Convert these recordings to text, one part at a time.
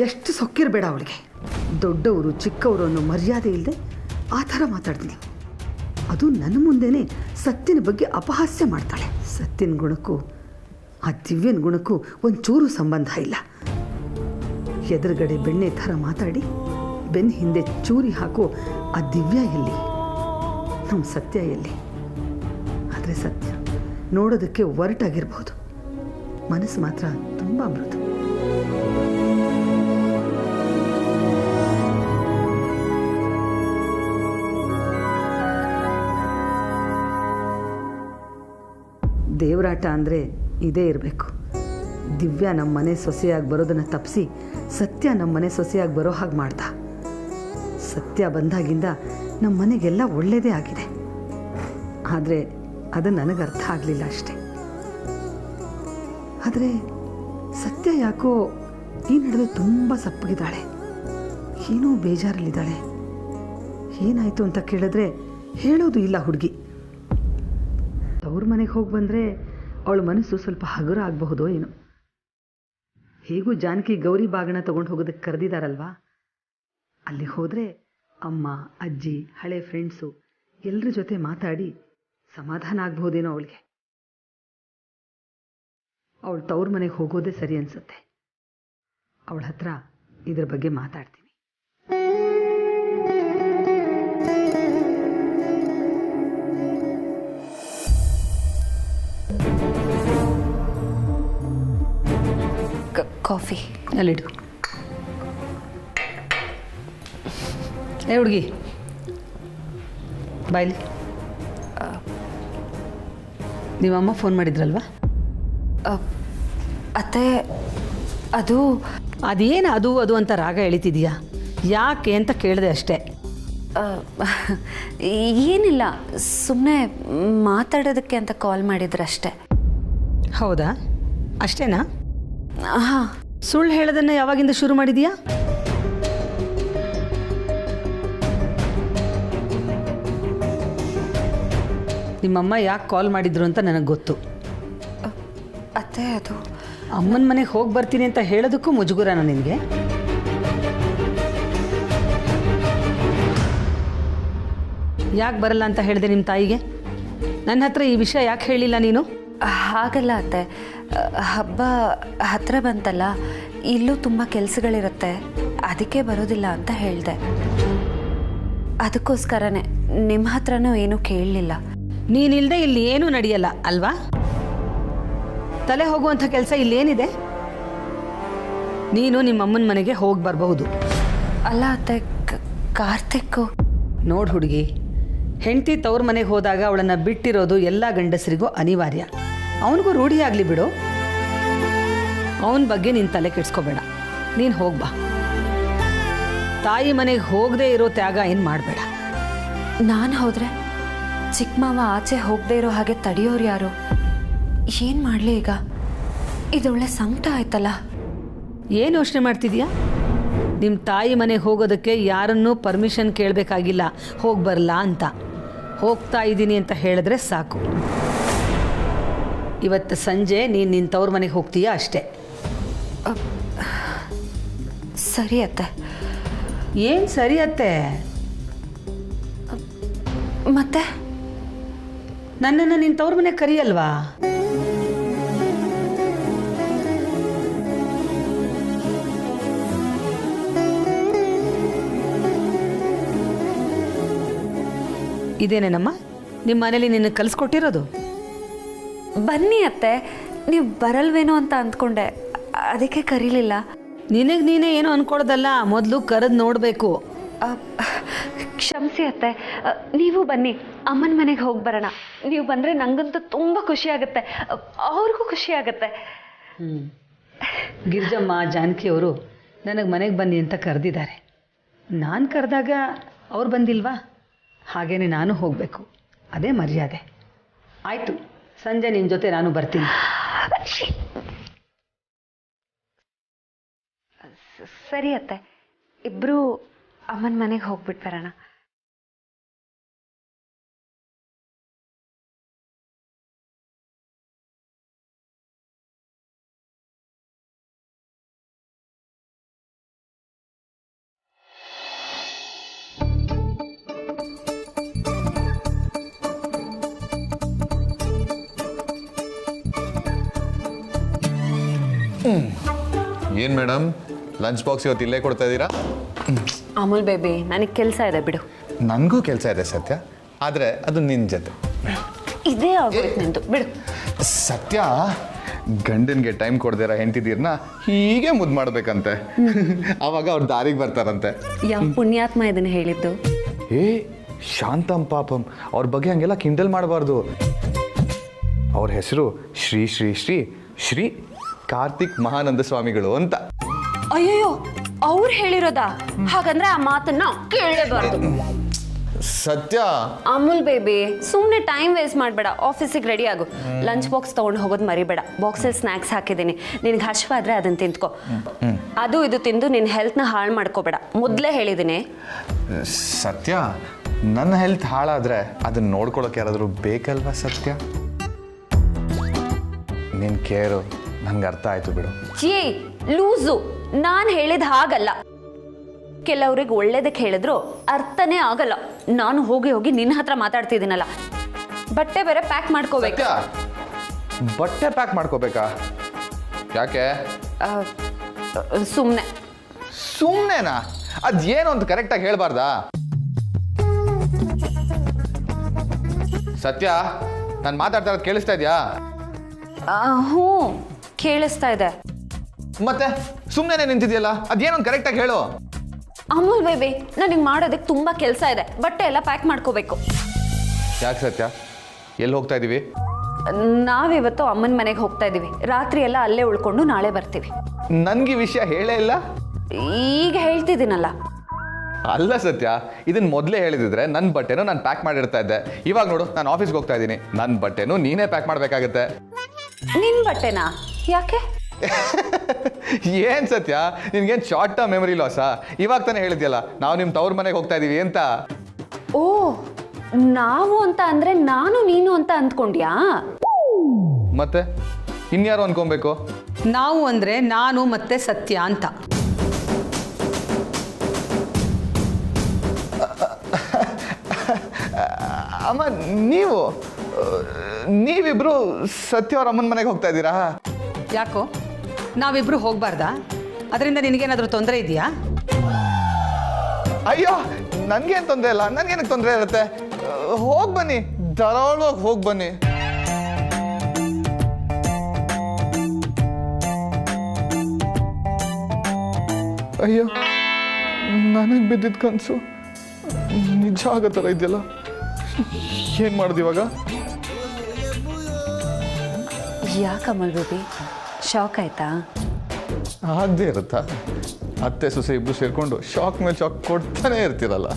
ಎಷ್ಟು ಸೊಕ್ಕಿರಬೇಡ ಅವಳಿಗೆ. ದೊಡ್ಡವರು ಚಿಕ್ಕವರು ಅನ್ನೋ ಮರ್ಯಾದೆ ಇಲ್ಲದೆ ಆ ಥರ ಮಾತಾಡ್ತೀನಿ. ಅದು ನನ್ನ ಮುಂದೆನೇ ಸತ್ಯನ ಬಗ್ಗೆ ಅಪಹಾಸ್ಯ ಮಾಡ್ತಾಳೆ. ಸತ್ಯನ ಗುಣಕ್ಕೂ ಆ ದಿವ್ಯನ ಗುಣಕ್ಕೂ ಒಂಚೂರು ಸಂಬಂಧ ಇಲ್ಲ. ಎದುರುಗಡೆ ಬೆಣ್ಣೆ ಥರ ಮಾತಾಡಿ ಬೆನ್ನ ಹಿಂದೆ ಚೂರಿ ಹಾಕೋ ಆ ದಿವ್ಯ ಎಲ್ಲಿ, ನಮ್ಮ ಸತ್ಯ ಎಲ್ಲಿ? ಆದರೆ ಸತ್ಯ ನೋಡೋದಕ್ಕೆ ಒರಟಾಗಿರ್ಬೋದು, ಮನಸ್ಸು ಮಾತ್ರ ತುಂಬ ಮೃದು. ದೇವರಾಟ ಅಂದರೆ ಇದೇ ಇರಬೇಕು. ದಿವ್ಯ ನಮ್ಮ ಮನೆ ಸೊಸೆಯಾಗಿ ಬರೋದನ್ನು ತಪ್ಪಿಸಿ ಸತ್ಯ ನಮ್ಮ ಮನೆ ಸೊಸೆಯಾಗಿ ಬರೋ ಹಾಗೆ ಮಾಡ್ದ. ಸತ್ಯ ಬಂದಾಗಿಂದ ನಮ್ಮ ಮನೆಗೆಲ್ಲ ಒಳ್ಳೆಯದೇ ಆಗಿದೆ. ಆದರೆ ಅದು ನನಗೆ ಅರ್ಥ ಆಗಲಿಲ್ಲ ಅಷ್ಟೆ. ಆದರೆ ಸತ್ಯ ಯಾಕೋ ಈ ನಡುವೆ ತುಂಬ ಸಪ್ಪಗಿದ್ದಾಳೆ, ಏನೋ ಬೇಜಾರಲ್ಲಿದ್ದಾಳೆ. ಏನಾಯಿತು ಅಂತ ಕೇಳಿದ್ರೆ ಹೇಳೋದು ಇಲ್ಲ ಹುಡುಗಿ. ಅವ್ರ ಮನೆಗೆ ಹೋಗಿ ಬಂದರೆ ಅವಳ ಮನಸ್ಸು ಸ್ವಲ್ಪ ಹಗುರ ಆಗಬಹುದೋ ಏನೋ. ಹೇಗೂ ಜಾನಕಿ ಗೌರಿ ಬಾಗಣ ತೊಗೊಂಡು ಹೋಗೋದಕ್ಕೆ ಕರೆದಿದ್ದಾರಲ್ವಾ, ಅಲ್ಲಿ ಹೋದರೆ ಅಮ್ಮ ಅಜ್ಜಿ ಹಳೆ ಫ್ರೆಂಡ್ಸು ಎಲ್ಲರ ಜೊತೆ ಮಾತಾಡಿ ಸಮಾಧಾನ ಆಗ್ಬಹುದೇನೋ ಅವಳಿಗೆ. ಅವಳು ತವ್ರ ಮನೆಗೆ ಹೋಗೋದೇ ಸರಿ ಅನಿಸುತ್ತೆ. ಅವಳ ಹತ್ರ ಇದ್ರ ಬಗ್ಗೆ ಮಾತಾಡ್ತೀನಿ. ಕಾಫಿ ಅಲ್ಲಿಡು. ಏ ಹುಡುಗಿ ಬಾಯ್ಲಿ. ನಿಮ್ಮಮ್ಮ ಫೋನ್ ಮಾಡಿದ್ರಲ್ವಾ? ಅತ್ತೆ ಅದು ಅದೇನು ಅದು ಅಂತ ರಾಗ ಎಳಿತಿದೀಯಾ? ಯಾಕೆ ಅಂತ ಕೇಳಿದೆ ಅಷ್ಟೇ. ಏನಿಲ್ಲ, ಸುಮ್ಮನೆ ಮಾತಾಡೋದಕ್ಕೆ ಅಂತ ಕಾಲ್ ಮಾಡಿದ್ರಷ್ಟೇ. ಹೌದಾ, ಅಷ್ಟೇನಾ? ಹಾಂ. ಸುಳ್ಳು ಹೇಳೋದನ್ನು ಯಾವಾಗಿಂದ ಶುರು ಮಾಡಿದೀಯಾ? ನಿಮ್ಮಮ್ಮ ಯಾಕೆ ಕಾಲ್ ಮಾಡಿದ್ರು ಅಂತ ನನಗೆ ಗೊತ್ತು. ಅತ್ತೆ ಅದು ಅಮ್ಮನ ಮನೆಗೆ ಹೋಗಿ ಬರ್ತೀನಿ ಅಂತ ಹೇಳೋದಕ್ಕೂ ಮುಜುಗುರನ ನಿನಗೆ? ಯಾಕೆ ಬರಲ್ಲ ಅಂತ ಹೇಳಿದೆ ನಿಮ್ಮ ತಾಯಿಗೆ? ನನ್ನ ಹತ್ರ ಈ ವಿಷಯ ಯಾಕೆ ಹೇಳಿಲ್ಲ ನೀನು? ಹಾಗಲ್ಲ ಅತ್ತೆ, ಹಬ್ಬ ಹತ್ತಿರ ಬಂತಲ್ಲ, ಇಲ್ಲೂ ತುಂಬ ಕೆಲಸಗಳಿರುತ್ತೆ, ಅದಕ್ಕೆ ಬರೋದಿಲ್ಲ ಅಂತ ಹೇಳಿದೆ. ಅದಕ್ಕೋಸ್ಕರನೇ ನಿಮ್ಮ ಹತ್ರನೂ ಏನೂ ಕೇಳಲಿಲ್ಲ. ನೀನಿಲ್ಲದೆ ಇಲ್ಲಿ ಏನೂ ನಡೆಯಲ್ಲ ಅಲ್ವಾ? ತಲೆ ಹೋಗುವಂಥ ಕೆಲಸ ಇಲ್ಲೇನಿದೆ? ನೀನು ನಿಮ್ಮಮ್ಮನ ಮನೆಗೆ ಹೋಗಿ ಬರಬಹುದು. ಅಲ್ಲ ಅತ್ತೆ, ಕಾರ್ತಿಕ್ಕು. ನೋಡು ಹುಡುಗಿ, ಹೆಂಡತಿ ತವ್ರ ಮನೆಗೆ ಹೋದಾಗ ಅವಳನ್ನು ಬಿಟ್ಟಿರೋದು ಎಲ್ಲ ಗಂಡಸರಿಗೂ ಅನಿವಾರ್ಯ. ಅವನಿಗೂ ರೂಢಿ ಆಗಲಿ ಬಿಡು. ಅವನ ಬಗ್ಗೆ ನೀನು ತಲೆ ಕೆಡಿಸ್ಕೋಬೇಡ. ನೀನು ಹೋಗ್ಬಾ. ತಾಯಿ ಮನೆಗೆ ಹೋಗದೆ ಇರೋ ತ್ಯಾಗ ಏನು ಮಾಡಬೇಡ. ನಾನು ಹೋದರೆ ಚಿಕ್ಕ ಮಾವ ಆಚೆ ಹೋಗದೆ ಇರೋ ಹಾಗೆ ತಡೆಯೋರು ಯಾರು? ಏನು ಮಾಡಲಿ ಈಗ? ಇದೊಳ್ಳೆ ಸಂಕಟ ಆಯ್ತಲ್ಲ. ಏನು ಯೋಚನೆ ಮಾಡ್ತಿದ್ಯಾ? ನಿಮ್ಮ ತಾಯಿ ಮನೆಗೆ ಹೋಗೋದಕ್ಕೆ ಯಾರನ್ನೂ ಪರ್ಮಿಷನ್ ಕೇಳಬೇಕಾಗಿಲ್ಲ, ಹೋಗಿ ಬರಲ್ಲ ಅಂತ. ಹೋಗ್ತಾ ಇದ್ದೀನಿ ಅಂತ ಹೇಳಿದ್ರೆ ಸಾಕು. ಇವತ್ತು ಸಂಜೆ ನೀನು ನಿನ್ನ ತವ್ರ ಮನೆಗೆ ಹೋಗ್ತೀಯಾ ಅಷ್ಟೇ. ಸರಿ ಅತ್ತೆ. ಏನು ಸರಿ ಅತ್ತೆ? ಮತ್ತೆ ನನ್ನನ್ನು ನಿನ್ನ ತವ್ರ ಮನೆಗೆ ಕರಿಯಲ್ವಾ? ಇದೇನೇನಮ್ಮ ನಿಮ್ಮ ಮನೇಲಿ ನಿನ್ನ ಕಲಿಸ್ಕೊಟ್ಟಿರೋದು? ಬನ್ನಿ ಅತ್ತೆ, ನೀವು ಬರಲ್ವೇನೋ ಅಂತ ಅಂದ್ಕೊಂಡೆ, ಅದಕ್ಕೆ ಕರೀಲಿಲ್ಲ. ನಿನಗೆ ನೀನೇ ಏನೋ ಅನ್ಕೊಳ್ಳೋದಲ್ಲ, ಮೊದಲು ಕರೆದು ನೋಡಬೇಕು. ಕ್ಷಮಿಸಿ ಅತ್ತೆ, ನೀವು ಬನ್ನಿ, ಅಮ್ಮನ ಮನೆಗೆ ಹೋಗಿ ಬರೋಣ. ನೀವು ಬಂದರೆ ನನಗಂತೂ ತುಂಬ ಖುಷಿ ಆಗುತ್ತೆ, ಅವ್ರಿಗೂ ಖುಷಿ ಆಗುತ್ತೆ. ಗಿರಿಜಮ್ಮ ಜಾನಕಿ ಅವರು ನನಗೆ ಮನೆಗೆ ಬನ್ನಿ ಅಂತ ಕರೆದಿದ್ದಾರೆ. ನಾನು ಕರೆದಾಗ ಅವ್ರು ಬಂದಿಲ್ವಾ? ಹಾಗೇನೆ ನಾನು ಹೋಗಬೇಕು, ಅದೇ ಮರ್ಯಾದೆ. ಆಯಿತು, ಸಂಜೆ ನಿಮ್ಮ ಜೊತೆ ನಾನು ಬರ್ತೀನಿ. ಸರಿ ಅತ್ತೆ, ಇಬ್ಬರು ಅಮ್ಮನ ಮನೆಗೆ ಹೋಗ್ಬಿಟ್ಟು ಬರೋಣ. ಏನು ಮೇಡಮ್, ಲಂಚ್ ಬಾಕ್ಸ್ ಇವತ್ತು ಇಲ್ಲೇ ಕೊಡ್ತಾ ಇದ್ದೀರಾ? ಅಮೂಲ್ ಬೇಬಿ, ನನಗೆ ಕೆಲಸ ಇದೆ ಬಿಡು. ನನಗೂ ಕೆಲಸ ಇದೆ ಸತ್ಯ, ಆದರೆ ಅದು ನಿನ್ನ ಜೊತೆ. ಇದೇ ಆಗೋಯ್ತು ನಿಂದು, ಬಿಡು. ಸತ್ಯ ಗಂಡನಿಗೆ ಟೈಮ್ ಕೊಡ್ದಿರ ಹೆಂಡತಿದೀರ್ನ ಹೀಗೆ ಮುದ್ದು ಮಾಡ್ಬೇಕಂತೆ. ಅವಾಗ ಅವ್ರು ದಾರಿಗೆ ಬರ್ತಾರಂತೆ. ಯಾವ ಪುಣ್ಯಾತ್ಮ ಇದನ್ನ ಹೇಳಿದ್ದು? ಏ ಶಾಂತಂ ಪಾಪಂ, ಅವ್ರ ಬಗ್ಗೆ ಹಂಗೆಲ್ಲ ಕಿಂಡಲ್ ಮಾಡಬಾರ್ದು. ಅವ್ರ ಹೆಸರು ಶ್ರೀ ಶ್ರೀ ಶ್ರೀ ಶ್ರೀ ಕಾರ್ತಿಕ್ ಮಹಾನಂದ ಸ್ವಾಮಿಗಳು ಅಂತ. ಅಯ್ಯೋ, ಅವ್ರು ಹೇಳಿರೋದಾ? ಹಾಗಂದ್ರೆ ಆ ಮಾತನ್ನ ಕೇಳಲೇಬಾರ್ದು. ಸತ್ಯ. ಅಮೂಲ್ ಬೇಬಿ, ಸುಮ್ಮನೆ ಟೈಮ್ ವೇಸ್ಟ್ ಮಾಡಬೇಡ. ಆಫೀಸಿಗೆ ರೆಡಿ ಆಗು. ಲಂಚ್ ಬಾಕ್ಸ್ ತೊಗೊಂಡು ಹೋಗೋದು ಮರಿಬೇಡ. ಬಾಕ್ಸಲ್ಲಿ ಸ್ನ್ಯಾಕ್ಸ್ ಹಾಕಿದ್ದೀನಿ, ನಿನಗೆ ಹಶ್ವಾದ್ರೆ ಅದನ್ನು ತಿಂದ್ಕೊ. ಅದು ಇದು ತಿಂದು ನಿನ್ನ ಹೆಲ್ತ್ನ ಹಾಳು ಮಾಡ್ಕೋಬೇಡ, ಮೊದಲೇ ಹೇಳಿದ್ದೀನಿ. ಸತ್ಯ, ನನ್ನ ಹೆಲ್ತ್ ಹಾಳಾದ್ರೆ ಅದನ್ನ ನೋಡ್ಕೊಳಕ್ಕೆ ಯಾರಾದರೂ ಬೇಕಲ್ವಾ ಸತ್ಯ? ನಿನ್ನ ಕೇರು ನನ್ಗೆ ಅರ್ಥ ಆಯ್ತು ಬಿಡು. ಏ ಲೂಸು, ನಾನು ಹೇಳಿದ ಹಾಗಲ್ಲ. ಕೆಲವ್ರಿಗೆ ಒಳ್ಳೇದಕ್ಕೆ ಹೇಳಿದ್ರು ಅರ್ಥನೇ ಆಗಲ್ಲ. ನಾನು ಹೋಗಿ ಹೋಗಿ ನಿನ್ನ ಹತ್ರ ಮಾತಾಡ್ತಿದ್ದೀನಲ್ಲ. ಬಟ್ಟೆ ಬೇರೆ ಪ್ಯಾಕ್ ಮಾಡ್ಕೋಬೇಕು. ಬಟ್ಟೆ ಪ್ಯಾಕ್ ಮಾಡ್ಕೋಬೇಕಾ? ಯಾಕೆ? ಸುಮ್ಮನೆ. ಸುಮ್ಮನೆನಾ? ಅದೇನು ಅಂತ ಕರೆಕ್ಟಾಗಿ ಹೇಳ್ಬಾರ್ದಾ? ಸತ್ಯ, ನಾನು ಮಾತಾಡ್ತಾ ಇರೋದು ಕೇಳಿಸ್ತಾ ಇದೆಯಾ? ಹ್ಞೂ, ಕೇಳಿಸ್ತಾ ಇದೆ. ಮತ್ತೆ ಸುಮ್ಮನೆ ನಿಂತಿದೆಯಲ್ಲ, ಅದೇನು ಅಂತ ಕರೆಕ್ಟಾಗಿ ಹೇಳು. ಅಮೂಲ್ ಬೇಬಿ, ನನಗೆ ಮಾಡೋದಕ್ಕೆ ತುಂಬ ಕೆಲಸ ಇದೆ. ಬಟ್ಟೆ ಎಲ್ಲ ಪ್ಯಾಕ್ ಮಾಡ್ಕೋಬೇಕು. ಯಾಕೆ ಸತ್ಯ, ಎಲ್ಲಿ ಹೋಗ್ತಾ ಇದ್ದೀವಿ? ನಾವಿವತ್ತು ಅಮ್ಮನ ಮನೆಗೆ ಹೋಗ್ತಾ ಇದ್ದೀವಿ. ರಾತ್ರಿ ಎಲ್ಲ ಅಲ್ಲೇ ಉಳ್ಕೊಂಡು ನಾಳೆ ಬರ್ತೀವಿ. ನನಗೆ ವಿಷಯ ಹೇಳೇ ಇಲ್ಲ. ಈಗ ಹೇಳ್ತಿದ್ದೀನಲ್ಲ. ಅಲ್ಲ ಸತ್ಯ, ಇದನ್ನ ಮೊದಲೇ ಹೇಳಿದಿದ್ರೆ ನನ್ನ ಬಟ್ಟೆನೂ ನಾನು ಪ್ಯಾಕ್ ಮಾಡಿರ್ತಾ ಇದ್ದೆ. ಇವಾಗ ನೋಡು, ನಾನು ಆಫೀಸ್ಗೆ ಹೋಗ್ತಾ ಇದ್ದೀನಿ, ನನ್ನ ಬಟ್ಟೆನೂ ನೀನೇ ಪ್ಯಾಕ್ ಮಾಡಬೇಕಾಗತ್ತೆ. ನಿನ್ನ ಬಟ್ಟೆನಾ? ಯಾಕೆ? ಏನ್ ಸತ್ಯ, ನಿನ್ಗೇನು ಶಾರ್ಟ್ ಟರ್ಮ್ ಮೆಮೊರಿ ಲಾಸಾ? ಇವಾಗ ತಾನೇ ಹೇಳಿದ್ಯಲ್ಲ ನಾವು ನಿಮ್ಮ ತವ್ರ ಮನೆಗೆ ಹೋಗ್ತಾ ಇದೀವಿ ಅಂತ. ಓ, ನಾವು ಅಂತ ಅಂದ್ರೆ ನಾನು ನೀನು ಅಂತ ಅಂದ್ಕೊಂಡ್ಯಾ? ಮತ್ತೆ ಇನ್ಯಾರು ಅನ್ಕೊಬೇಕು? ನಾವು ಅಂದರೆ ನಾನು ಮತ್ತೆ ಸತ್ಯ ಅಂತ. ಅಮ್ಮ, ನೀವಿಬ್ರು ಸತ್ಯ ಅವ್ರ ಅಮ್ಮನ ಮನೆಗೆ ಹೋಗ್ತಾ ಇದ್ದೀರಾ? ಯಾಕೋ, ನಾವಿಬ್ರು ಹೋಗ್ಬಾರ್ದಾ? ಅದರಿಂದ ನಿನಗೇನಾದರೂ ತೊಂದರೆ ಇದೆಯಾ? ಅಯ್ಯೋ, ನನ್ಗೇನು ತೊಂದರೆ ಇಲ್ಲ. ನನ್ಗೇನಕ್ಕೆ ತೊಂದರೆ ಇರುತ್ತೆ? ಹೋಗಿ ಬನ್ನಿ, ಧಾರಾಳವಾಗಿ ಹೋಗಿ ಬನ್ನಿ. ಅಯ್ಯೋ, ನನಗೆ ಬಿದ್ದಿದ್ದ ಕನಸು ನಿಜ ಆಗೋ ಥರ ಇದೆಯಲ್ಲ. ಏನು ಮಾಡೋದು ಇವಾಗ? ಯಾಕೆ ಅಮೂಲ್ ಬೇಬಿ, ಶಾಕ್ ಆಯ್ತಾ? ಆಗದೆ ಇರುತ್ತಾ? ಅತ್ತೆ ಸೊಸೆ ಇಬ್ಬರು ಸೇರಿಕೊಂಡು ಶಾಕ್ ಮೇಲೆ ಶಾಕ್ ಕೊಡ್ತಾನೆ ಇರ್ತೀರಲ್ಲ.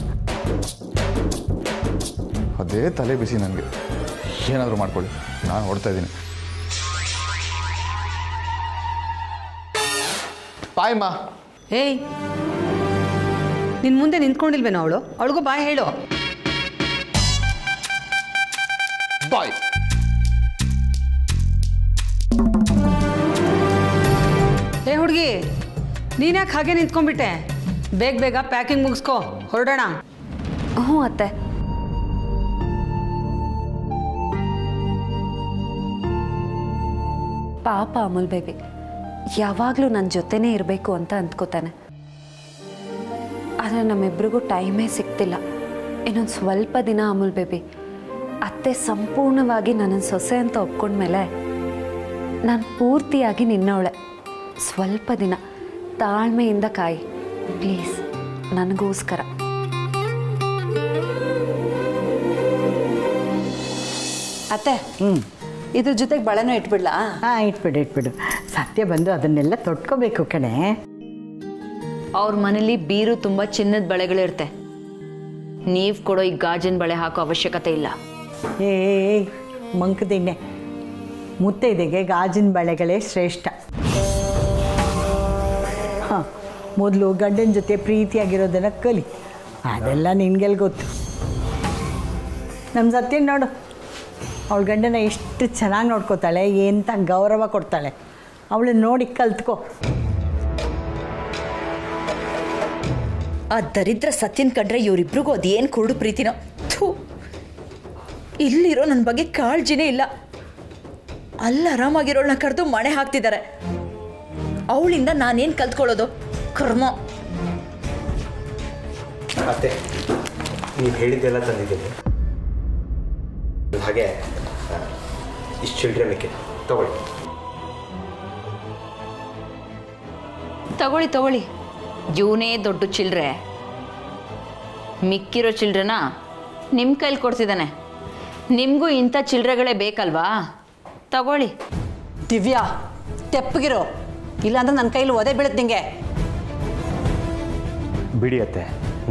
ಅದೇ ತಲೆ ಬಿಸಿ ನನಗೆ. ಏನಾದರೂ ಮಾಡ್ಕೊಳ್ಳಿ, ನಾನು ಹೊಡ್ತಾ ಇದ್ದೀನಿ. ಬಾಯಮ್ಮ. ಏಯ್, ನಿನ್ನ ಮುಂದೆ ನಿಂತ್ಕೊಂಡಿಲ್ವೇನೋ ಅವಳು? ಅವಳಿಗೂ ಬಾಯ್ ಹೇಳು. ಬಾಯ್. ಏ ಹುಡುಗಿ, ನೀನ್ಯಾಕೆ ಹಾಗೆ ನಿಂತ್ಕೊಂಡ್ಬಿಟ್ಟೆ? ಬೇಗ ಬೇಗ ಪ್ಯಾಕಿಂಗ್ ಮುಗಿಸ್ಕೋ, ಹೊರಡೋಣ. ಹ್ಞೂ ಅತ್ತೆ. ಪಾಪ ಅಮೂಲ್ ಬೇಬಿ ಯಾವಾಗಲೂ ನನ್ನ ಜೊತೆನೇ ಇರಬೇಕು ಅಂತ ಅಂದ್ಕೋತಾನೆ. ಆದರೆ ನಮ್ಮಿಬ್ರಿಗೂ ಟೈಮೇ ಸಿಗ್ತಿಲ್ಲ. ಇನ್ನೊಂದು ಸ್ವಲ್ಪ ದಿನ ಅಮೂಲ್ ಬೇಬಿ, ಅತ್ತೆ ಸಂಪೂರ್ಣವಾಗಿ ನನ್ನನ್ನು ಸೊಸೆ ಅಂತ ಒಪ್ಕೊಂಡ್ಮೇಲೆ ನಾನು ಪೂರ್ತಿಯಾಗಿ ನಿನ್ನವಳೆ. ಸ್ವಲ್ಪ ದಿನ ತಾಳ್ಮೆಯಿಂದ ಕಾಯಿ ಪ್ಲೀಸ್, ನನಗೋಸ್ಕರ. ಅತ್ತೆ, ಇದ್ರ ಜೊತೆಗೆ ಬಳೆನೂ ಇಟ್ಬಿಡ್ಲಾ? ಹಾಂ, ಇಟ್ಬಿಡು. ಸತ್ಯ ಬಂದು ಅದನ್ನೆಲ್ಲ ತೊಟ್ಕೋಬೇಕು ಕಣೆ. ಅವ್ರ ಮನೇಲಿ ಬೀರು ತುಂಬ ಚಿನ್ನದ ಬಳೆಗಳಿರುತ್ತೆ. ನೀವು ಕೊಡೋ ಈ ಗಾಜಿನ ಬಳೆ ಹಾಕೋ ಅವಶ್ಯಕತೆ ಇಲ್ಲ. ಏ ಮಂಕದಿಣ್ಣೆ, ಮುತ್ತೈದೆಗೆ ಗಾಜಿನ ಬಳೆಗಳೇ ಶ್ರೇಷ್ಠ. ಹಾಂ, ಮೊದಲು ಗಂಡನ ಜೊತೆ ಪ್ರೀತಿಯಾಗಿರೋದನ್ನು ಕಲಿ. ಅದೆಲ್ಲ ನಿನ್ಗೆಲ್ಲಿ ಗೊತ್ತು. ನಮ್ಮ ಸತ್ಯ ನೋಡು, ಅವಳ ಗಂಡನ ಎಷ್ಟು ಚೆನ್ನಾಗಿ ನೋಡ್ಕೋತಾಳೆ, ಎಂಥ ಗೌರವ ಕೊಡ್ತಾಳೆ. ಅವಳನ್ನ ನೋಡಿ ಕಲ್ತ್ಕೋ. ಆ ದರಿದ್ರ ಸತ್ಯನ್ ಕಂಡ್ರೆ ಇವರಿಬ್ರಿಗೂ ಅದೇನು ಕುರುಡು ಪ್ರೀತಿನೋ. ಥೂ, ಇಲ್ಲಿರೋ ನನ್ನ ಬಗ್ಗೆ ಕಾಳಜಿನೇ ಇಲ್ಲ. ಅಲ್ಲಿ ಆರಾಮಾಗಿರೋಳನ್ನ ಕರೆದು ಮಣೆ ಹಾಕ್ತಿದ್ದಾರೆ. ಅವಳಿಂದ ನಾನೇನು ಕಲ್ತ್ಕೊಳ್ಳೋದು? ಕರ್ಮ. ಅತ್ತೆ, ನೀವು ಹೇಳಿದ್ದೆಲ್ಲ ತಂದಿದ್ದೀನಿ. ಹಾಗೆ ಇಷ್ಟು ಚಿಲ್ಡ್ರನ್ಗೆ ತಗೊಳ್ಳಿ. ತಗೊಳ್ಳಿ, ಇವನೇ ದೊಡ್ಡ ಚಿಲ್ಡ್ರೆ. ಮಿಕ್ಕಿರೋ ಚಿಲ್ಡ್ರನ ನಿಮ್ಮ ಕೈಲಿ ಕೊಡ್ತಿದ್ದಾನೆ. ನಿಮಗೂ ಇಂಥ ಚಿಲ್ಡ್ರೆಗಳೇ ಬೇಕಲ್ವಾ? ತಗೊಳ್ಳಿ. ದಿವ್ಯಾ, ತೆಪ್ಪಗಿರೋ, ಇಲ್ಲಾಂದ್ರೆ ನನ್ನ ಕೈಲಿ ಒದೆ ಬೀಳುತ್ತೆ ನಿಂಗೆ. ಬಿಡಿ ಅತ್ತೆ,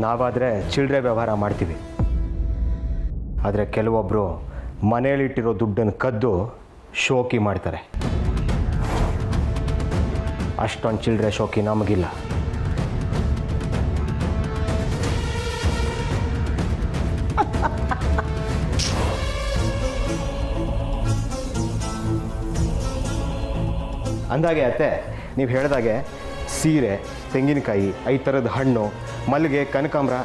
ನಾವಾದರೆ ಚಿಲ್ಲರೆ ವ್ಯವಹಾರ ಮಾಡ್ತೀವಿ. ಆದರೆ ಕೆಲವೊಬ್ಬರು ಮನೆಯಲ್ಲಿಟ್ಟಿರೋ ದುಡ್ಡನ್ನು ಕದ್ದು ಶೋಕಿ ಮಾಡ್ತಾರೆ. ಅಷ್ಟೊಂದು ಚಿಲ್ಲರೆ ಶೋಕಿ ನಮಗಿಲ್ಲ. ಅಂದಾಗೆ ಅತ್ತೆ, ನೀವು ಹೇಳಿದಾಗೆ ಸೀರೆ, ತೆಂಗಿನಕಾಯಿ, 5 ಥರದ ಹಣ್ಣು, ಮಲ್ಲಿಗೆ, ಕನಕಾಂಬರ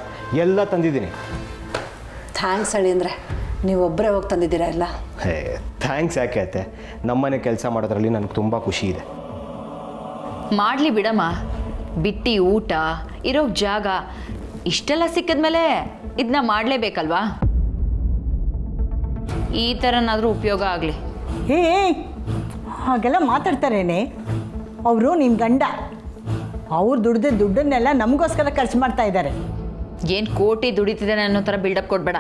ಎಲ್ಲ ತಂದಿದ್ದೀನಿ. ಥ್ಯಾಂಕ್ಸ್ ಅಳಿಯಂದ್ರೆ, ನೀವೊಬ್ಬರೇ ಹೋಗಿ ತಂದಿದ್ದೀರಾ ಎಲ್ಲ. ಹೇ, ಥ್ಯಾಂಕ್ಸ್ ಯಾಕೆ ಅತ್ತೆ, ನಮ್ಮನೆ ಕೆಲಸ ಮಾಡೋದ್ರಲ್ಲಿ ನನಗೆ ತುಂಬ ಖುಷಿ ಇದೆ. ಮಾಡಲಿ ಬಿಡಮ್ಮ. ಬಿಟ್ಟು ಊಟ, ಇರೋಕ್ಕೆ ಜಾಗ ಇಷ್ಟೆಲ್ಲ ಸಿಕ್ಕಿದ್ಮೇಲೆ ಇದನ್ನ ಮಾಡಲೇಬೇಕಲ್ವಾ? ಈ ಥರನಾದರೂ ಉಪಯೋಗ ಆಗಲಿ. ಏ, ಹಾಗೆಲ್ಲ ಮಾತಾಡ್ತಾರೇನೆ? ಅವರು ನಿನ್ನ ಗಂಡ. ಅವ್ರು ದುಡ್ಡನ್ನೆಲ್ಲ ನಮಗೋಸ್ಕರ ಖರ್ಚು ಮಾಡ್ತಾ ಇದ್ದಾರೆ. ಏನು ಕೋಟಿ ದುಡಿತಿದ್ದಾನೆ ಅನ್ನೋ ಥರ ಬಿಲ್ಡಪ್ ಕೊಡಬೇಡ.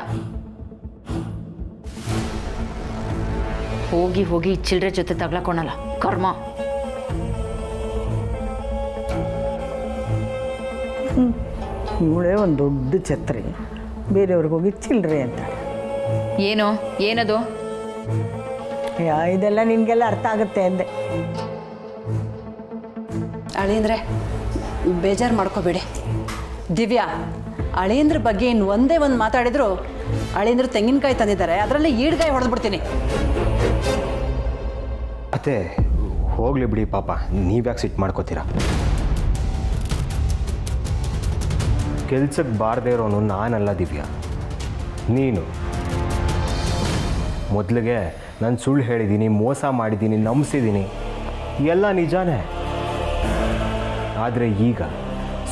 ಹೋಗಿ ಚಿಲ್ಲರೆ ಜೊತೆ ತಗ್ಲಾಕೊಳಲ್ಲ, ಕರ್ಮ. ಇವಳೇ ಒಂದು ದೊಡ್ಡ ಛತ್ರಿ, ಬೇರೆಯವ್ರಿಗೆ ಹೋಗಿ ಚಿಲ್ಲರೆ ಅಂತ. ಏನದು? ಇದೆಲ್ಲ ನಿನಗೆಲ್ಲ ಅರ್ಥ ಆಗುತ್ತೆ ಅಂದೆ. ಅಳಿಯಂದ್ರೆ ಬೇಜಾರು ಮಾಡ್ಕೋಬೇಡಿ. ದಿವ್ಯಾ, ಅಳಿಯಂದ್ರ ಬಗ್ಗೆ ಇನ್ನು ಒಂದೇ ಒಂದು ಮಾತಾಡಿದ್ರು ಅಳಿಯಂದ್ರ ತೆಂಗಿನಕಾಯಿ ತಂದಿದ್ದಾರೆ, ಅದರಲ್ಲಿ ಈಡ್ಗಾಯಿ ಹೊಡೆದ್ಬಿಡ್ತೀನಿ. ಅತ್ತೆ, ಹೋಗಲಿ ಬಿಡಿ ಪಾಪ, ನೀವ್ಯಾಕೆ ಸಿಟ್ಟು ಮಾಡ್ಕೋತೀರಾ? ಕೆಲ್ಸಕ್ಕೆ ಬಾರದೇ ಇರೋನು ನಾನಲ್ಲ ದಿವ್ಯಾ, ನೀನು. ಮೊದಲಿಗೆ ನಾನು ಸುಳ್ಳು ಹೇಳಿದ್ದೀನಿ, ಮೋಸ ಮಾಡಿದ್ದೀನಿ, ನಂಬಿಸಿದ್ದೀನಿ, ಎಲ್ಲ ನಿಜಾನೇ. ಆದರೆ ಈಗ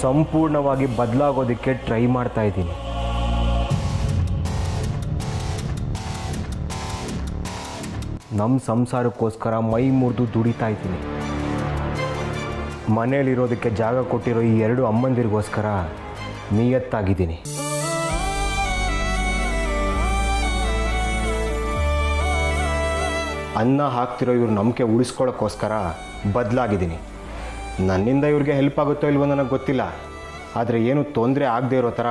ಸಂಪೂರ್ಣವಾಗಿ ಬದಲಾಗೋದಕ್ಕೆ ಟ್ರೈ ಮಾಡ್ತಾ ಇದ್ದೀನಿ. ನಮ್ಮ ಸಂಸಾರಕ್ಕೋಸ್ಕರ ಮೈ ಮುರಿದು ದುಡಿತಾ ಇದ್ದೀನಿ. ಮನೇಲಿರೋದಕ್ಕೆ ಜಾಗ ಕೊಟ್ಟಿರೋ ಈ 2 ಅಮ್ಮಂದಿರಿಗೋಸ್ಕರ ನಿಯತ್ತಾಗಿದ್ದೀನಿ. ಅನ್ನ ಹಾಕ್ತಿರೋ ಇವ್ರ ನಂಬಿಕೆ ಉಳಿಸ್ಕೊಳ್ಳೋಕ್ಕೋಸ್ಕರ ಬದಲಾಗಿದ್ದೀನಿ. ನನ್ನಿಂದ ಇವ್ರಿಗೆ ಹೆಲ್ಪ್ ಆಗುತ್ತೋ ಇಲ್ವೋ ನನಗೆ ಗೊತ್ತಿಲ್ಲ, ಆದರೆ ಏನು ತೊಂದರೆ ಆಗದೆ ಇರೋ ಥರ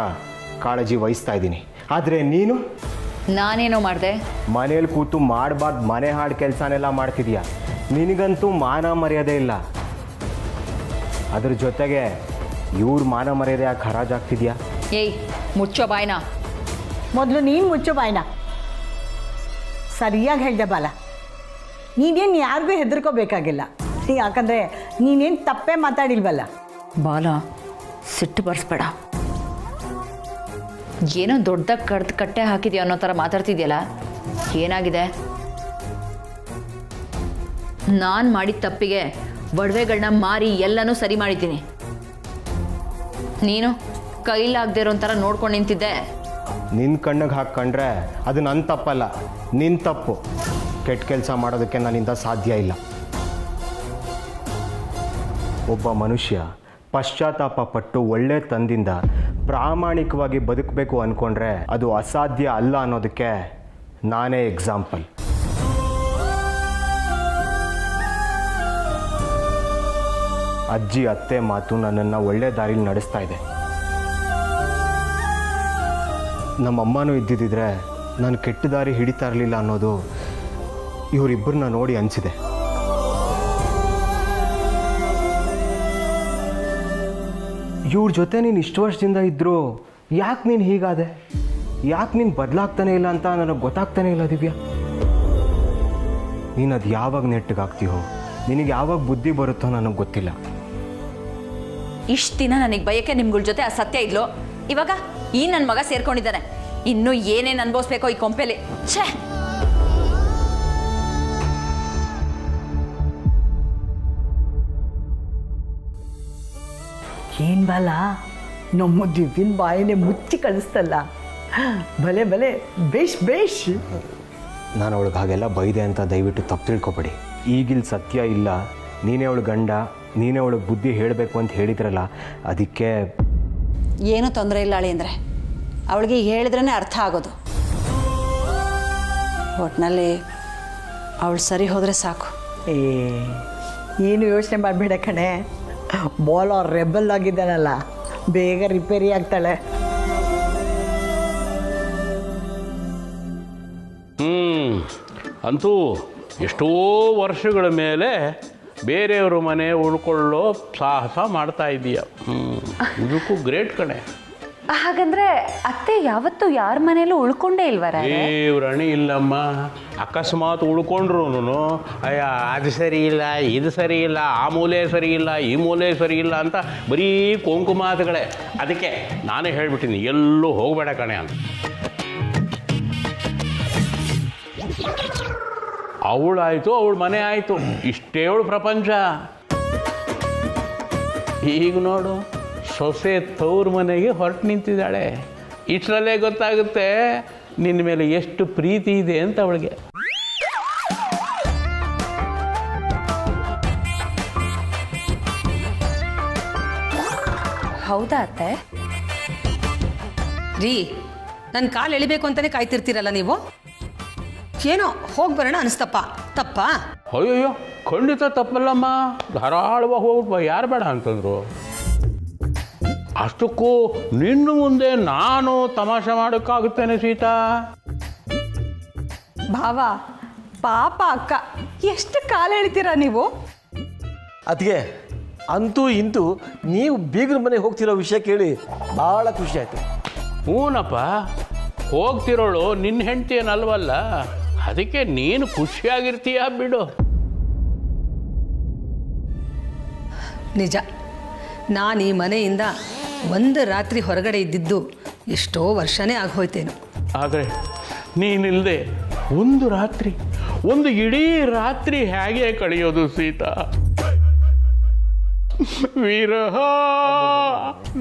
ಕಾಳಜಿ ವಹಿಸ್ತಾ ಇದ್ದೀನಿ. ಆದರೆ ನೀನು ನಾನೇನೋ ಮಾಡಿದೆ? ಮನೇಲಿ ಕೂತು ಮಾಡಬಾರ್ದು ಮನೆ ಹಾಡು ಕೆಲಸನೆಲ್ಲ ಮಾಡ್ತಿದ್ಯಾ. ನಿನಗಂತೂ ಮಾನ ಮರ್ಯಾದೆ ಇಲ್ಲ. ಅದ್ರ ಜೊತೆಗೆ ಇವ್ರ ಮಾನ ಮರ್ಯಾದೆ ಯಾಕೆ ಹರಾಜಾಗ್ತಿದ್ಯಾ? ಏಯ್, ಮುಚ್ಚೋ ಬಾಯ್ನ. ಮೊದಲು ನೀನು ಮುಚ್ಚು ಬಾಯ್ನ. ಸರಿಯಾಗಿ ಹೇಳ್ದೆ ಬಾಲ. ನೀನೇನು ಯಾರಿಗೂ ಹೆದರ್ಕೋಬೇಕಾಗಿಲ್ಲ, ಯಾಕಂದರೆ ನೀನೇನು ತಪ್ಪೇ ಮಾತಾಡಿಲ್ವಲ್ಲ. ಬಾಲ, ಸಿಟ್ಟು ಬರ್ಸ್ಬೇಡ. ಏನೋ ದೊಡ್ಡದಾಗಿ ಕಟ್ಟೆ ಹಾಕಿದ್ಯಾ ಅನ್ನೋ ಥರ ಮಾತಾಡ್ತಿದ್ಯಲ್ಲ, ಏನಾಗಿದೆ? ನಾನು ಮಾಡಿದ ತಪ್ಪಿಗೆ ಒಡವೆಗಳನ್ನ ಮಾರಿ ಎಲ್ಲನೂ ಸರಿ ಮಾಡಿದ್ದೀನಿ. ನೀನು ಕೈಲಾಗದೆ ಇರೋ ಥರ ನೋಡ್ಕೊಂಡು ನಿಂತಿದ್ದೆ. ನಿನ್ನ ಕಣ್ಣಿಗೆ ಹಾಕ್ಕೊಂಡ್ರೆ ಅದು ನನ್ನ ತಪ್ಪಲ್ಲ, ನಿನ್ನ ತಪ್ಪು. ಕೆಟ್ಟ ಕೆಲಸ ಮಾಡೋದಕ್ಕೆ ನನ್ನಿಂದ ಸಾಧ್ಯ ಇಲ್ಲ. ಒಬ್ಬ ಮನುಷ್ಯ ಪಶ್ಚಾತ್ತಾಪ ಪಟ್ಟು ಒಳ್ಳೆ ತಂದಿಂದ ಪ್ರಾಮಾಣಿಕವಾಗಿ ಬದುಕಬೇಕು ಅಂದ್ಕೊಂಡ್ರೆ ಅದು ಅಸಾಧ್ಯ ಅಲ್ಲ ಅನ್ನೋದಕ್ಕೆ ನಾನೇ ಎಕ್ಸಾಂಪಲ್. ಅಜ್ಜಿ ಅತ್ತೆ ಮಾತು ನನ್ನನ್ನು ಒಳ್ಳೆ ದಾರಿಲಿ ನಡೆಸ್ತಾ ಇದೆ. ನಮ್ಮಮ್ಮನೂ ಇದ್ದಿದ್ದರೆ ನಾನು ಕೆಟ್ಟ ದಾರಿ ಹಿಡಿತಾ ಇರಲಿಲ್ಲ ಅನ್ನೋದು ಇವರಿಬ್ಬರನ್ನ ನೋಡಿ ಅನಿಸಿದೆ. ಇವ್ರ ಜೊತೆ ನೀನು ಇಷ್ಟು ವರ್ಷದಿಂದ ಇದ್ದರೂ ಯಾಕೆ ನೀನು ಹೀಗಾದೆ? ಯಾಕೆ ನೀನು ಬದಲಾಗ್ತಾನೆ ಇಲ್ಲ ಅಂತ ನನಗೆ ಗೊತ್ತಾಗ್ತಾನೆ ಇಲ್ಲ ದಿವ್ಯಾ. ನೀನು ಅದು ಯಾವಾಗ ನೆಟ್ಟಿಗಾಗ್ತೀಯೋ, ನಿನಗೆ ಯಾವಾಗ ಬುದ್ಧಿ ಬರುತ್ತೋ ನನಗೆ ಗೊತ್ತಿಲ್ಲ. ಇಷ್ಟು ದಿನ ನನಗೆ ಬಯಕೆ ನಿಮ್ಗಳ ಜೊತೆ ಆ ಸತ್ಯ ಇದ್ಲು, ಇವಾಗ ಈ ನನ್ನ ಮಗ ಸೇರ್ಕೊಂಡಿದ್ದಾನೆ. ಇನ್ನೂ ಏನೇನು ಅನ್ಭವಿಸ್ಬೇಕೋ ಈ ಕೊಂಪೆಲಿ. ಛೇ, ಏನು ಬಾಲ, ನಮ್ಮ ದಿವ್ಯನ ಬಾಯನ್ನೇ ಮುಚ್ಚಿ ಕಳಿಸ್ತಲ್ಲ. ಭಲೆ ಭಲೆ, ಬೇಷ್ ಬೇಷ್. ನಾನು ಅವಳಿಗೆ ಹಾಗೆಲ್ಲ ಬೈದೆ ಅಂತ ದಯವಿಟ್ಟು ತಪ್ಪು ತಿಳ್ಕೊಬೇಡಿ. ಈಗಿಲ್ಲಿ ಸತ್ಯ ಇಲ್ಲ, ನೀನೇ ಅವಳು ಗಂಡ, ನೀನೇ ಅವಳಿಗೆ ಬುದ್ಧಿ ಹೇಳಬೇಕು ಅಂತ ಹೇಳಿದ್ರಲ್ಲ, ಅದಕ್ಕೆ. ಏನೂ ತೊಂದರೆ ಇಲ್ಲ ಅಳಿಯಂದ್ರೆ, ಅವಳಿಗೆ ಹೇಳಿದ್ರೇ ಅರ್ಥ ಆಗೋದು. ಒಟ್ಟಿನಲ್ಲಿ ಅವಳು ಸರಿ ಹೋದರೆ ಸಾಕು. ಏನು ಯೋಚನೆ ಮಾಡಬೇಡ ಕಣೆ, ಬಾಲ್ ರೆಬಲ್ ಆಗಿದ್ದಾನಲ್ಲ, ಬೇಗ ರಿಪೇರಿ ಆಗ್ತಾಳೆ. ಅಂತೂ ಎಷ್ಟೋ ವರ್ಷಗಳ ಮೇಲೆ ಬೇರೆಯವ್ರ ಮನೆ ಉಳ್ಕೊಳ್ಳೋ ಸಾಹಸ ಮಾಡ್ತಾ ಇದೀಯ. ಇದಕ್ಕೂ ಗ್ರೇಟ್ ಕಣೆ. ಹಾಗಂದ್ರೆ ಅತ್ತೆ ಯಾವತ್ತೂ ಯಾರ ಮನೇಲೂ ಉಳ್ಕೊಂಡೇ ಇಲ್ವರ? ರಣಿ ಇಲ್ಲಮ್ಮ. ಅಕಸ್ಮಾತ್ ಉಳ್ಕೊಂಡ್ರು ಅಯ್ಯ ಅದು ಸರಿ ಇಲ್ಲ, ಇದು ಸರಿ ಇಲ್ಲ, ಆ ಮೂಲೆ ಸರಿ ಇಲ್ಲ, ಈ ಮೂಲೆ ಸರಿ ಇಲ್ಲ ಅಂತ ಬರೀ ಕೊಂಕು ಮಾತುಗಳೇ. ಅದಕ್ಕೆ ನಾನೇ ಹೇಳ್ಬಿಟ್ಟಿನಿ, ಎಲ್ಲೂ ಹೋಗಬೇಡ ಕಣೆ ಅಂತ. ಅವಳಾಯಿತು, ಅವಳ ಮನೆ ಆಯಿತು, ಇಷ್ಟೇ ಅವಳು ಪ್ರಪಂಚ. ಈಗ ನೋಡು, ಸೊಸೆ ತವ್ರ ಮನೆಗೆ ಹೊರಟು ನಿಂತಿದ್ದಾಳೆ. ಇಷ್ಟರಲ್ಲೇ ಗೊತ್ತಾಗುತ್ತೆ ನಿನ್ನ ಮೇಲೆ ಎಷ್ಟು ಪ್ರೀತಿ ಇದೆ ಅಂತ ಅವಳಿಗೆ. ಹೌದಾ ಅತ್ತೆ? ರೀ, ನನ್ನ ಕಾಲು ಎಳಿಬೇಕು ಅಂತಲೇ ಕಾಯ್ತಿರ್ತೀರಲ್ಲ ನೀವು. ಏನೋ ಹೋಗಿ ಬರೋಣ ಅನಿಸ್ತಪ್ಪ, ತಪ್ಪಾ? ಅಯ್ಯಯ್ಯೋ, ಖಂಡಿತ ತಪ್ಪಲ್ಲಮ್ಮ. ಧಾರಾಳವಾಗಿ ಹೋಗ್ಬಿಟ್ವ, ಯಾರು ಬೇಡ ಅಂತಂದ್ರು. ಅಷ್ಟಕ್ಕೂ ನಿನ್ನ ಮುಂದೆ ನಾನು ತಮಾಷೆ ಮಾಡೋಕ್ಕಾಗುತ್ತೇನೆ ಸೀತಾ? ಭಾವ, ಪಾಪ ಅಕ್ಕ, ಎಷ್ಟು ಕಾಲ ಎಳಿತೀರಾ ನೀವು? ಅದಕ್ಕೆ ಅಂತೂ ಇಂತೂ ನೀವು ಬೀಗರ ಮನೆಗೆ ಹೋಗ್ತಿರೋ ವಿಷಯ ಕೇಳಿ ಭಾಳ ಖುಷಿ ಆಯಿತು. ಹೂನಪ್ಪ, ಹೋಗ್ತಿರೋಳು ನಿನ್ನ ಹೆಂಡತಿ ಏನಲ್ವಲ್ಲ, ಅದಕ್ಕೆ ನೀನು ಖುಷಿಯಾಗಿರ್ತೀಯ ಬಿಡು. ನಿಜ, ನಾನು ಈ ಮನೆಯಿಂದ ಒಂದು ರಾತ್ರಿ ಹೊರಗಡೆ ಇದ್ದಿದ್ದು ಎಷ್ಟೋ ವರ್ಷನೇ ಆಗೋಯ್ತೇನು. ಆದರೆ ನೀನಿಲ್ಲದೆ ಒಂದು ರಾತ್ರಿ, ಒಂದು ಇಡೀ ರಾತ್ರಿ ಹೇಗೆ ಕಳೆಯೋದು ಸೀತಾ? ವಿರಹ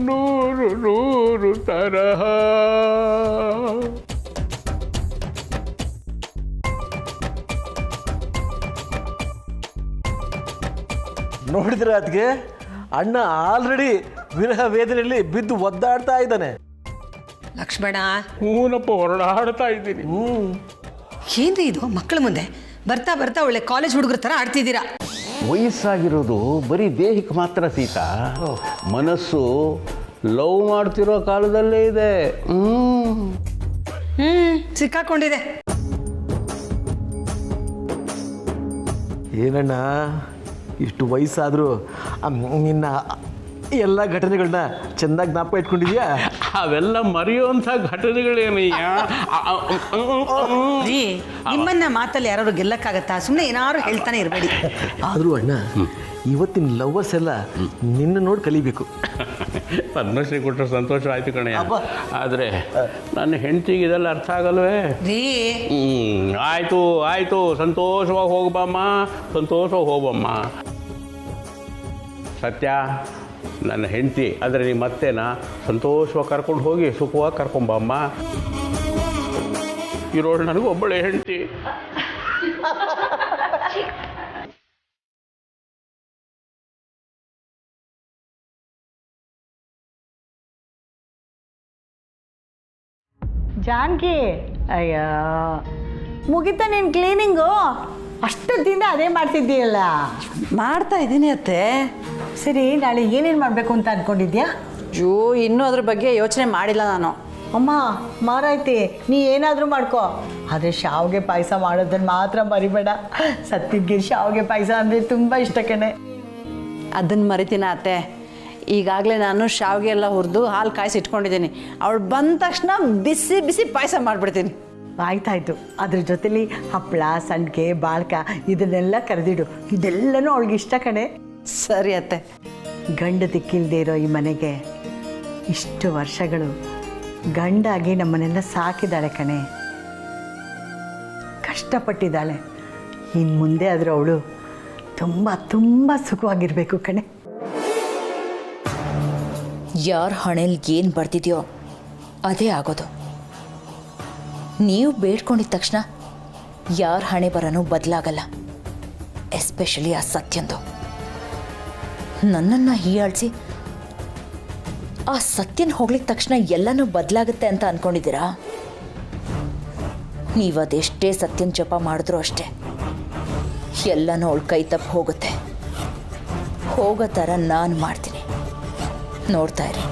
ನೂರು ನೂರು ತರಹ. ನೋಡಿದ್ರೆ ಅದಕ್ಕೆ ಅಣ್ಣ ಆಲ್ರೆಡಿ ವಿರಹ ವೇದನೆಯಲ್ಲಿ ಬಿದ್ದು ಒದ್ದಾಡ್ತಾ ಇದ್ದಾನೆ. ಲಕ್ಷ್ಮಣ, ಹೂನಪ್ಪ, ಹೊರಡಾಡ್ತಾ ಇದ್ದೀನಿ. ಏನ್ರಿ ಇದು ಮಕ್ಕಳ ಮುಂದೆ ಬರ್ತಾ ಬರ್ತಾ ಒಳ್ಳೆ ಕಾಲೇಜ್ ಹುಡುಗರ ಥರ ಆಡ್ತಿದ್ದೀರಾ. ವಯಸ್ಸಾಗಿರೋದು ಬರೀ ದೇಹಕ್ಕೆ ಮಾತ್ರ ಸೀತಾ, ಮನಸ್ಸು ಲವ್ ಮಾಡ್ತಿರೋ ಕಾಲದಲ್ಲೇ ಇದೆ. ಸಿಕ್ಕಾಕೊಂಡಿದೆ. ಏನಣ್ಣ, ಇಷ್ಟು ವಯಸ್ಸಾದರೂ ನಿನ್ನ ಎಲ್ಲ ಘಟನೆಗಳನ್ನ ಚೆನ್ನಾಗಿ ಜ್ಞಾಪಕ ಇಟ್ಕೊಂಡಿದ್ಯಾ? ಅವೆಲ್ಲ ಮರೆಯುವಂಥ ಘಟನೆಗಳೇನಯ್ಯ. ರೀ, ನಿಮ್ಮನ್ನ ಮಾತಲ್ಲಿ ಯಾರು ಗೆಲ್ಲಕ್ಕಾಗತ್ತಾ? ಸುಮ್ಮನೆ ಏನಾದ್ರು ಹೇಳ್ತಾನೆ ಇರಬೇಡಿ. ಆದರೂ ಅಣ್ಣ, ಇವತ್ತಿನ ಲವ್ವರ್ಸ್ ಎಲ್ಲ ನಿನ್ನ ನೋಡಿ ಕಲಿಬೇಕು. ಪದ್ಮಶ್ರೀ ಕೊಟ್ಟರೆ ಸಂತೋಷ ಆಯ್ತು ಕಣಯ್ಯ. ಆದರೆ ನನ್ನ ಹೆಂಡತಿಗೆ ಇದೆಲ್ಲ ಅರ್ಥ ಆಗಲ್ವೇ? ರೀ, ಆಯಿತು ಆಯಿತು, ಸಂತೋಷವಾಗಿ ಹೋಗ್ಬಮ್ಮ, ಸಂತೋಷವಾಗಿ ಹೋಗ್ಬಮ್ಮ. ಸತ್ಯ, ನನ್ನ ಹೆಂಡತಿ ಆದರೆ ನಿಮ್ಮ ಅತ್ತೆನ ಸಂತೋಷವಾಗಿ ಕರ್ಕೊಂಡು ಹೋಗಿ ಸುಖವಾಗಿ ಕರ್ಕೊಂಬಮ್ಮ. ಇರೋಳು ನನಗೆ ಒಬ್ಬಳೆ ಹೆಂಡತಿ. ಜಾನ್ಕಿ, ಅಯ್ಯ ಮುಗಿತಾ ನೀನು ಕ್ಲೀನಿಂಗು? ಅಷ್ಟು ದಿನ ಅದೇ ಮಾಡ್ತಿದ್ದೀಯಲ್ಲ. ಮಾಡ್ತಾ ಇದ್ದೀನಿ ಅತ್ತೆ. ಸರಿ, ನಾಳೆ ಏನೇನು ಮಾಡಬೇಕು ಅಂತ ಅಂದ್ಕೊಂಡಿದ್ಯಾ? ಇನ್ನೂ ಅದ್ರ ಬಗ್ಗೆ ಯೋಚನೆ ಮಾಡಿಲ್ಲ ನಾನು. ಅಮ್ಮ ಮಾರಾಯ್ತಿ, ನೀ ಏನಾದರೂ ಮಾಡ್ಕೋ, ಆದರೆ ಶಾವಿಗೆ ಪಾಯಸ ಮಾಡೋದನ್ನು ಮಾತ್ರ ಮರಿಬೇಡ. ಸತ್ತಿದ್ಗೆ ಶಾವಿಗೆ ಪಾಯಸ ಅಂದರೆ ತುಂಬ ಇಷ್ಟ ಕಣೆ. ಅದನ್ನು ಮರಿತೀನ ಅತ್ತೆ? ಈಗಾಗಲೇ ನಾನು ಶಾವಿಗೆ ಎಲ್ಲ ಹುರಿದು ಹಾಲು ಕಾಯಿಸಿ ಇಟ್ಕೊಂಡಿದ್ದೀನಿ. ಅವಳು ಬಂದ ತಕ್ಷಣ ಬಿಸಿ ಬಿಸಿ ಪಾಯಸ ಮಾಡಿಬಿಡ್ತೀನಿ. ಆಯ್ತಾಯ್ತು, ಅದ್ರ ಜೊತೆಲಿ ಹಪ್ಪಳ, ಸಂಡಿಗೆ, ಬಾಳ್ಕ ಇದನ್ನೆಲ್ಲ ಕರೆದಿಡು. ಇದೆಲ್ಲನೂ ಅವಳಿಗೆ ಇಷ್ಟ ಕಣೆ. ಸರಿ ಅತ್ತೆ. ಗಂಡ ದಿಕ್ಕಿಲ್ದೇ ಇರೋ ಈ ಮನೆಗೆ ಇಷ್ಟು ವರ್ಷಗಳು ಗಂಡಾಗಿ ನಮ್ಮನ್ನೆಲ್ಲ ಸಾಕಿದ್ದಾಳೆ ಕಣೆ. ಕಷ್ಟಪಟ್ಟಿದ್ದಾಳೆ. ಇನ್ನು ಮುಂದೆ ಆದರೂ ಅವಳು ತುಂಬ ತುಂಬ ಸುಖವಾಗಿರಬೇಕು ಕಣೆ. ಯಾರ ಹಣೆಯಲ್ಲಿ ಏನು ಬರ್ತಿದೆಯೋ ಅದೇ ಆಗೋದು. ನೀವು ಬೇಡ್ಕೊಂಡಿದ್ದ ತಕ್ಷಣ ಯಾರ ಹಣೆ ಬರನೂ ಬದಲಾಗಲ್ಲ. ಎಸ್ಪೆಷಲಿ ಆ ಸತ್ಯಂದು. ನನ್ನನ್ನು ಹೀಯಾಳಿಸಿ ಆ ಸತ್ಯನ ಹೋಗ್ಲಿಕ್ಕೆ ತಕ್ಷಣ ಎಲ್ಲನೂ ಬದಲಾಗುತ್ತೆ ಅಂತ ಅಂದ್ಕೊಂಡಿದ್ದೀರಾ? ನೀವು ಅದೆಷ್ಟೇ ಸತ್ಯನ ಜಪ ಮಾಡಿದ್ರೂ ಅಷ್ಟೇ, ಎಲ್ಲನೂ ಅವಳು ಕೈ ತಪ್ಪು ಹೋಗುತ್ತೆ. ಹೋಗೋ ಥರ ನಾನು ಮಾಡ್ತೀನಿ, ನೋಡ್ತಾ ಇರಿ.